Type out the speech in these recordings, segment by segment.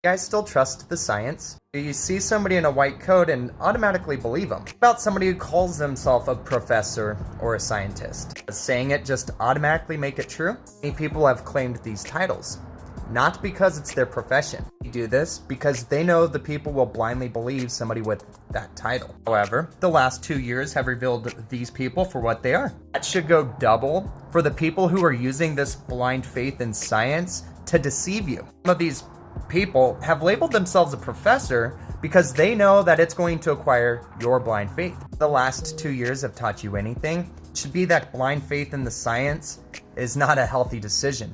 You guys still trust the science? Do you see somebody in a white coat and automatically believe them? What about somebody who calls themselves a professor or a scientist? Does saying it just automatically make it true? Many people have claimed these titles, not because it's their profession. They do this because they know the people will blindly believe somebody with that title. However, the last 2 years have revealed these people for what they are. That should go double for the people who are using this blind faith in science to deceive you. Some of these people have labeled themselves a professor because they know that it's going to acquire your blind faith. The last 2 years have taught you anything, it should be that blind faith in the science is not a healthy decision.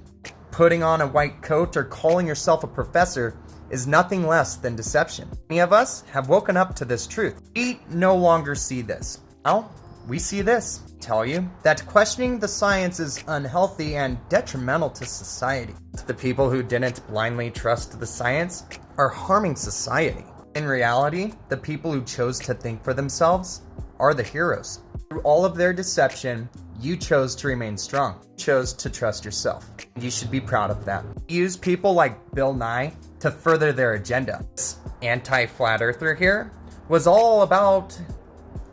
Putting on a white coat or calling yourself a professor is nothing less than deception. Many of us have woken up to this truth. We no longer see this. Now, we see this. Tell you that questioning the science is unhealthy and detrimental to society. The people who didn't blindly trust the science are harming society. In reality, the people who chose to think for themselves are the heroes. Through all of their deception, you chose to remain strong. You chose to trust yourself. You should be proud of that. Use people like Bill Nye to further their agenda. This anti-flat earther here was all about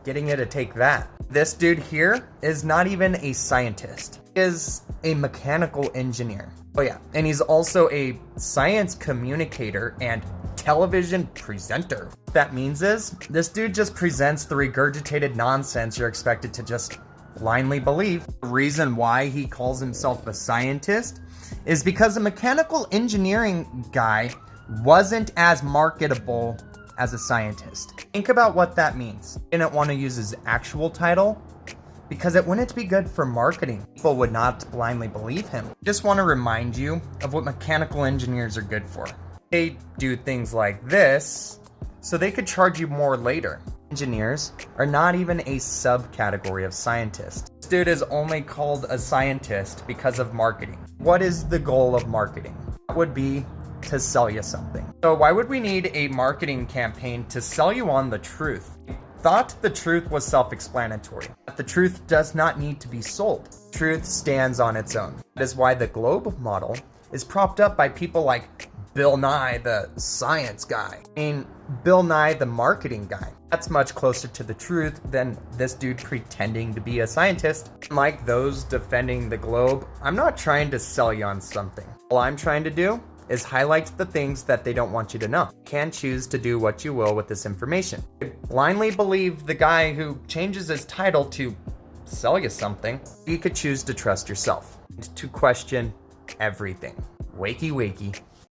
getting you to take that. This dude here is not even a scientist. He is a mechanical engineer. Oh yeah, and he's also a science communicator and television presenter. What that means is, this dude just presents the regurgitated nonsense you're expected to just blindly believe. The reason why he calls himself a scientist is because a mechanical engineering guy wasn't as marketable as a scientist. Think about what that means. He didn't want to use his actual title because it wouldn't be good for marketing. People would not blindly believe him. Just want to remind you of what mechanical engineers are good for. They do things like this so they could charge you more later. Engineers are not even a subcategory of scientists. This dude is only called a scientist because of marketing. What is the goal of marketing? That would be to sell you something. So why would we need a marketing campaign to sell you on the truth? I thought the truth was self-explanatory. But the truth does not need to be sold. Truth stands on its own. That is why the globe model is propped up by people like Bill Nye, the science guy. I mean, Bill Nye, the marketing guy. That's much closer to the truth than this dude pretending to be a scientist. Like those defending the globe, I'm not trying to sell you on something. All I'm trying to do is highlight the things that they don't want you to know. You can choose to do what you will with this information. You could blindly believe the guy who changes his title to sell you something. You could choose to trust yourself and to question everything. Wakey wakey.